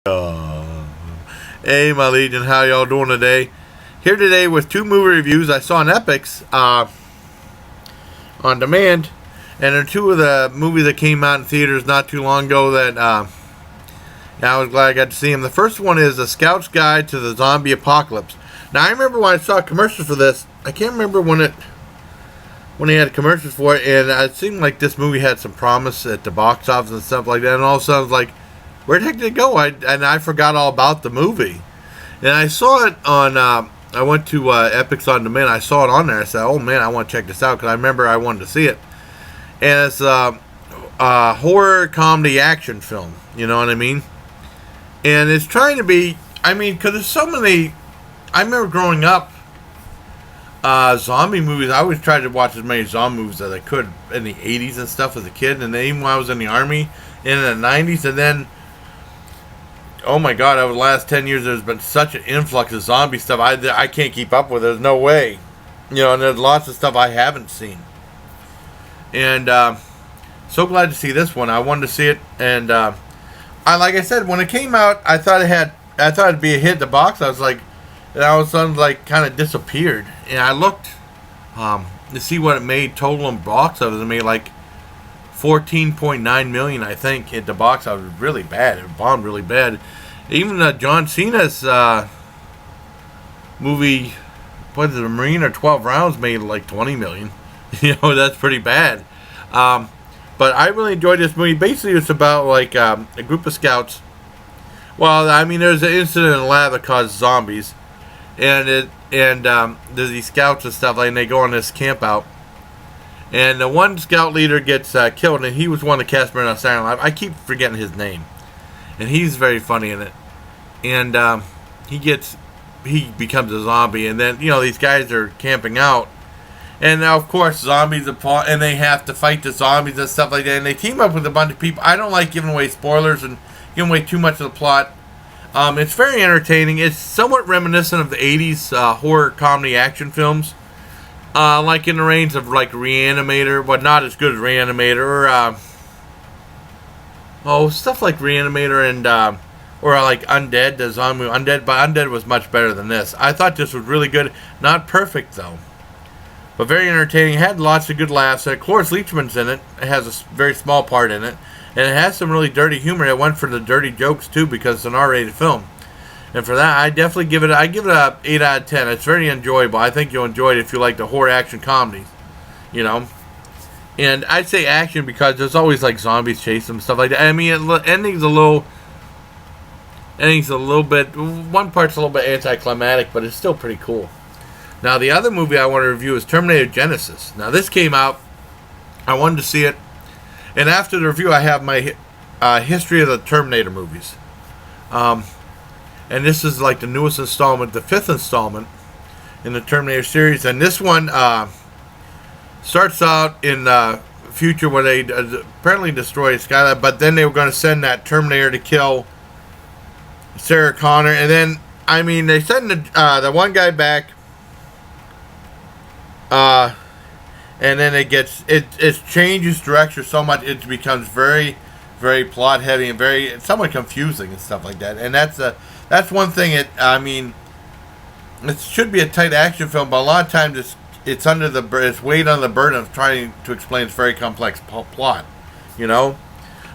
Uh, hey, my legion, how y'all doing today? Here today with two movie reviews. I saw an EPIX on demand, and there are two of the movies that came out in theaters not too long ago that I was glad I got to see them. The first one is A Scout's Guide to the Zombie Apocalypse. Now, I remember when I saw commercials for this. I can't remember when they had commercials for it, and it seemed like this movie had some promise at the box office and stuff like that. And all of a sudden, I was like, where the heck did it go? I forgot all about the movie. And I saw it on, I went to EPIX on demand. I saw it on there. I said, oh man, I want to check this out because I remember I wanted to see it. And it's a horror comedy action film. You know what I mean? And it's trying to be, because there's so many. I remember growing up, zombie movies. I always tried to watch as many zombie movies as I could in the 80s and stuff as a kid. And then even when I was in the Army in the 90s. And then, oh my God, over the last 10 years, there's been such an influx of zombie stuff. I can't keep up with it. There's no way. And there's lots of stuff I haven't seen. And so glad to see this one. I wanted to see it. And like I said, when it came out, I thought it'd be a hit at the box. I was like, and all of a sudden, kind of disappeared. And I looked to see what it made total in box office. It made like $14.9 million, I think, hit the box office. Really bad. It bombed really bad. Even John Cena's movie, what is it, Marine or 12 Rounds, made like $20 million. That's pretty bad. But I really enjoyed this movie. Basically, it's about like a group of scouts. Well, there's an incident in a lab that caused zombies, and there's these scouts and stuff, and they go on this camp out. And the one scout leader gets killed, and he was one of the cast members on Saturday Night Live. I keep forgetting his name, and he's very funny in it. And he becomes a zombie, and then these guys are camping out, and now of course zombies are, and they have to fight the zombies and stuff like that. And they team up with a bunch of people. I don't like giving away spoilers and giving away too much of the plot. It's very entertaining. It's somewhat reminiscent of the 80s horror comedy action films. Like in the range of like Reanimator, but not as good as Reanimator, or stuff like Reanimator and or like Undead, the zombie Undead. But Undead was much better than this. I thought this was really good, not perfect though, but very entertaining. It had lots of good laughs. Cloris Leachman's in it. It has a very small part in it, and it has some really dirty humor. It went for the dirty jokes too because it's an R-rated film. And for that, I definitely give it a 8 out of 10. It's very enjoyable. I think you'll enjoy it if you like the horror action comedies, And I'd say action because there's always like zombies chasing them, stuff like that. Ending's a little bit, one part's a little bit anticlimactic, but it's still pretty cool. Now, the other movie I want to review is Terminator Genisys. Now, this came out. I wanted to see it. And after the review, I have my history of the Terminator movies. And this is like the newest installment, the 5th installment in the Terminator series. And this one starts out in the future where they apparently destroy Skyline, but then they were going to send that Terminator to kill Sarah Connor. And then, they send the one guy back, and then it changes direction so much it becomes very, very plot heavy and somewhat confusing and stuff like that. And that's one thing. It should be a tight action film, but a lot of times it's weighed under the burden of trying to explain its very complex plot,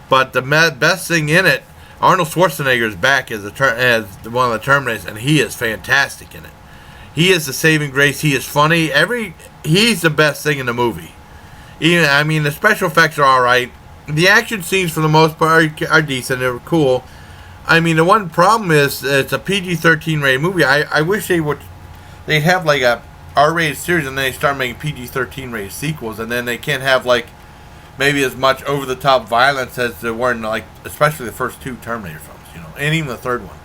But the best thing in it, Arnold Schwarzenegger is back as one of the Terminators, and he is fantastic in it. He is the saving grace. He is funny. He's the best thing in the movie. The special effects are all right. The action scenes, for the most part, are decent. They're cool. The one problem is it's a PG-13 rated movie. I wish they'd have like a R-rated series and then they start making PG-13 rated sequels, and then they can't have like maybe as much over-the-top violence as there were in like especially the first two Terminator films, and even the third one.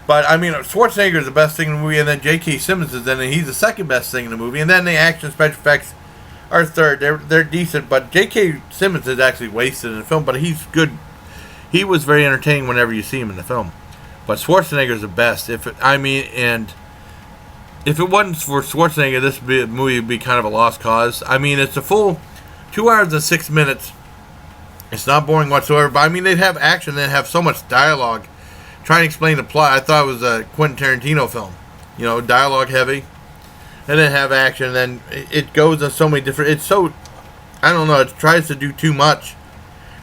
But Schwarzenegger is the best thing in the movie, and then J.K. Simmons is in it. He's the second best thing in the movie, and then the action special effects are third. They're decent, but J.K. Simmons is actually wasted in the film, but he's good. He was very entertaining whenever you see him in the film. But Schwarzenegger is the best. If it wasn't for Schwarzenegger, this movie would be kind of a lost cause. It's a full 2 hours and 6 minutes. It's not boring whatsoever. But I mean, they'd have action, they'd have so much dialogue. Trying to explain the plot, I thought it was a Quentin Tarantino film. You know, dialogue heavy, and then have action. And then it goes in so many different. It's so, I don't know. It tries to do too much,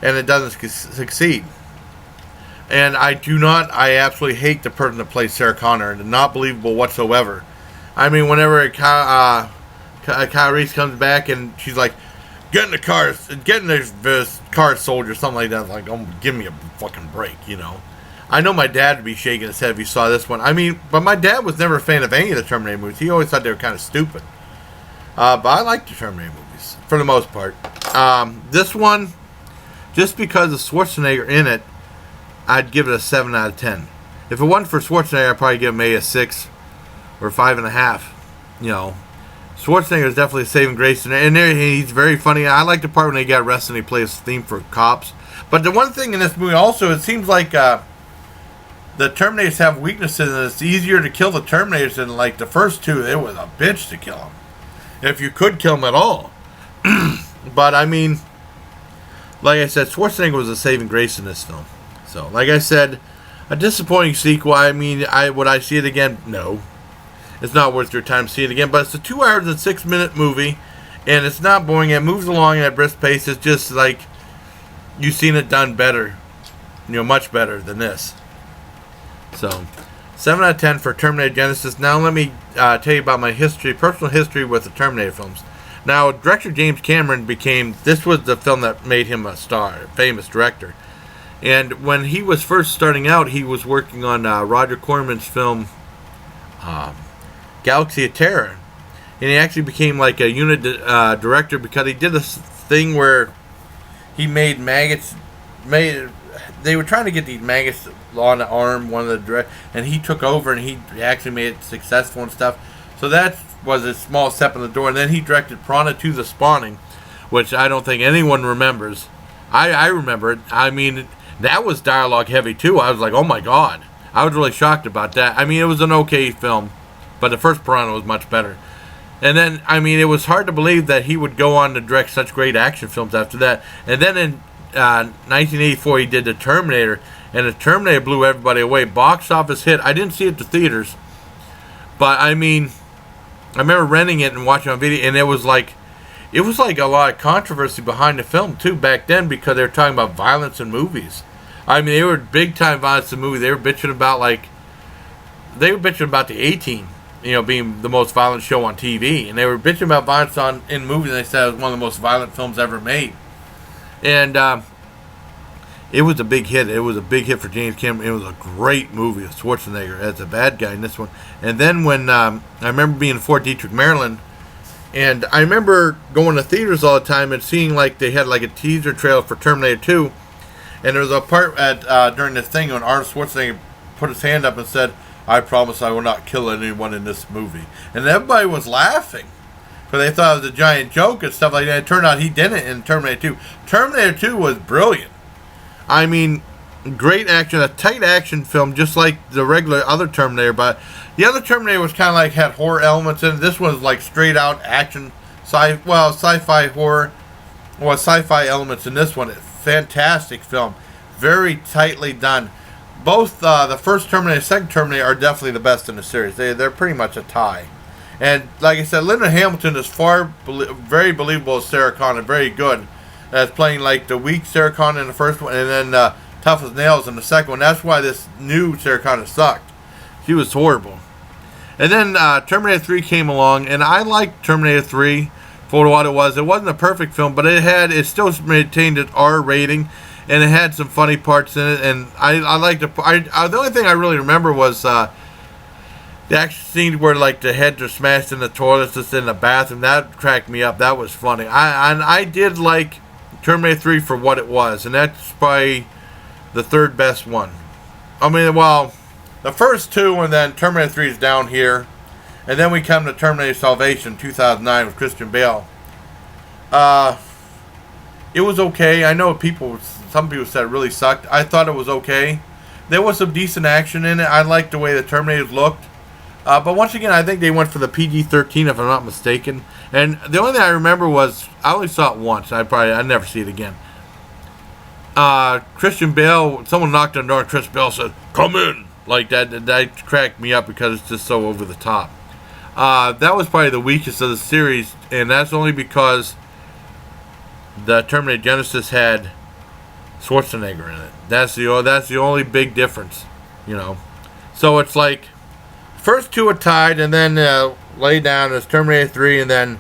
and it doesn't succeed. And I absolutely hate the person that plays Sarah Connor. It's not believable whatsoever. I mean, whenever Kyle Reese comes back and she's like, get in the car, get in this car, soldier, something like that. Like, oh, give me a fucking break, you know. I know my dad would be shaking his head if he saw this one. I mean, but my dad was never a fan of any of the Terminator movies. He always thought they were kind of stupid. But I like the Terminator movies, for the most part. This one, just because of Schwarzenegger in it, I'd give it a 7 out of 10. If it wasn't for Schwarzenegger, I'd probably give it maybe a 6 or 5.5. You know, Schwarzenegger is definitely a saving grace in it. And there, he's very funny. I like the part when he got arrested and he plays theme for cops. But the one thing in this movie also, it seems like the Terminators have weaknesses, and it's easier to kill the Terminators than like the first two. It was a bitch to kill them, if you could kill them at all. But I mean, like I said, Schwarzenegger was a saving grace in this film. So, like I said, a disappointing sequel. I mean, would I see it again? No. It's not worth your time to see it again. But it's a 2 hours and 6 minute movie, and it's not boring. It moves along at a brisk pace. It's just like you've seen it done better, you know, much better than this. So, 7 out of 10 for Terminator Genisys. Now let me tell you about my personal history with the Terminator films. Now, director James Cameron this was the film that made him a famous director. And when he was first starting out, he was working on Roger Corman's film, Galaxy of Terror. And he actually became like a unit director because he did this thing where he made maggots. They were trying to get these maggots on the arm, one of the direct, and he took over and he actually made it successful and stuff. So that was a small step in the door. And then he directed Piranha 2: The Spawning, which I don't think anyone remembers. I remember it. I mean, that was dialogue heavy too. I was like, oh my god. I was really shocked about that. I mean, it was an okay film, but the first Piranha was much better. And then, I mean, it was hard to believe that he would go on to direct such great action films after that. And then in 1984, he did The Terminator, and The Terminator blew everybody away. Box office hit. I didn't see it at the theaters, but I mean, I remember renting it and watching it on video, and it was like a lot of controversy behind the film too back then because they were talking about violence in movies. I mean, they were big time violence in movies. They were bitching about the A-Team, you know, being the most violent show on TV, and they were bitching about violence in movies. And they said it was one of the most violent films ever made, and it was a big hit. It was a big hit for James Cameron. It was a great movie with Schwarzenegger as a bad guy in this one. And then when I remember being in Fort Detrick, Maryland, and I remember going to theaters all the time and seeing like they had like a teaser trailer for Terminator 2, and there was a part during this thing when Arnold Schwarzenegger put his hand up and said, "I promise I will not kill anyone in this movie," and everybody was laughing because they thought it was a giant joke and stuff like that. It turned out he didn't in Terminator 2. Terminator 2 was brilliant. I mean, great action, a tight action film, just like the regular other Terminator. But the other Terminator was kind of like had horror elements in it. This one was like straight out action, sci-fi horror, sci-fi elements in this one. Fantastic film, very tightly done. Both the first Terminator and second Terminator are definitely the best in the series. They're pretty much a tie. And like I said, Linda Hamilton is very believable as Sarah Connor, very good. As playing like the weak Sarah Connor in the first one, and then tough as nails in the second one. That's why this new Sarah Connor sucked. She was horrible. And then Terminator 3 came along, and I liked Terminator 3 for what it was. It wasn't a perfect film, but it still maintained its R rating, and it had some funny parts in it. And I liked the only thing I really remember was the action scene where like the heads are smashed in the toilets that's in the bathroom. That cracked me up. That was funny. I did like Terminator 3 for what it was, and that's probably the third best one. I mean, well, the first two, and then Terminator 3 is down here, and then we come to Terminator Salvation 2009 with Christian Bale. It was okay. I know some people said it really sucked. I thought it was okay. There was some decent action in it. I liked the way the Terminators looked. But once again, I think they went for the PG-13, if I'm not mistaken. And the only thing I remember was, I only saw it once. I'd never see it again. Christian Bale, someone knocked on the door and Christian Bale said, "Come in." Like that. That cracked me up because it's just so over the top. That was probably the weakest of the series, and that's only because the Terminator Genisys had Schwarzenegger in it. That's the only big difference, you know. So it's like first two are tied, and then laid down as Terminator 3, and then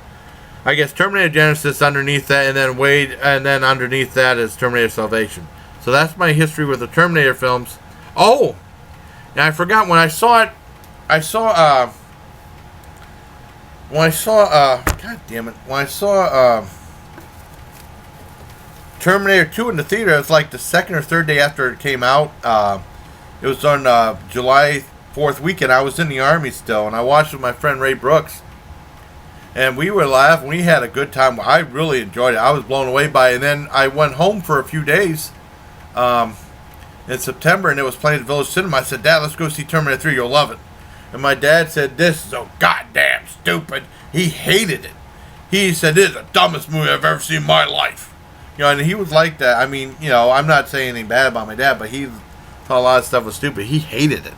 I guess Terminator Genisys underneath that, and then underneath that is Terminator Salvation. So that's my history with the Terminator films. Oh, and I forgot when I saw it. God damn it! When I saw Terminator 2 in the theater, it's like the second or third day after it came out. It was on July 4th weekend. I was in the Army still, and I watched with my friend Ray Brooks. And we were laughing. We had a good time. I really enjoyed it. I was blown away by it. And then I went home for a few days in September, and it was playing at Village Cinema. I said, "Dad, let's go see Terminator 3. You'll love it." And my dad said, "This is so goddamn stupid." He hated it. He said, "This is the dumbest movie I've ever seen in my life." You know, and he was like that. I mean, you know, I'm not saying anything bad about my dad, but he thought a lot of stuff was stupid. He hated it.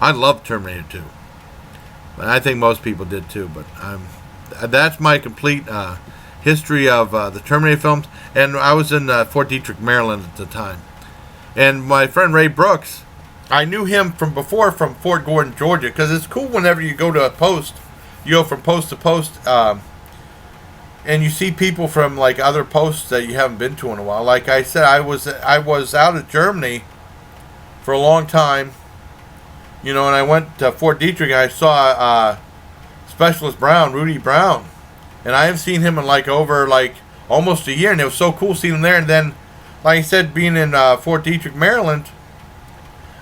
I loved Terminator 2. But I think most people did too. But that's my complete history of the Terminator films. And I was in Fort Detrick, Maryland at the time. And my friend Ray Brooks, I knew him from before from Fort Gordon, Georgia. Because it's cool whenever you go to a post. You go from post to post. And you see people from like other posts that you haven't been to in a while. Like I said, I was out of Germany for a long time. You know, and I went to Fort Detrick and I saw Specialist Brown, Rudy Brown. And I haven't seen him in like over like almost a year, and it was so cool seeing him there. And then, like I said, being in Fort Detrick, Maryland,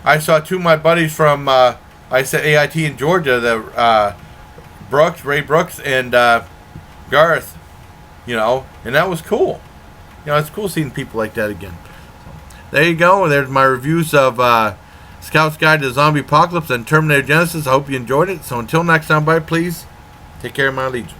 I saw two of my buddies from I said AIT in Georgia, the Ray Brooks and Garth. You know, and that was cool. You know, it's cool seeing people like that again. So, there you go. There's my reviews of Scout's Guide to the Zombie Apocalypse and Terminator Genisys. I hope you enjoyed it. So until next time, bye, please. Take care of my legion.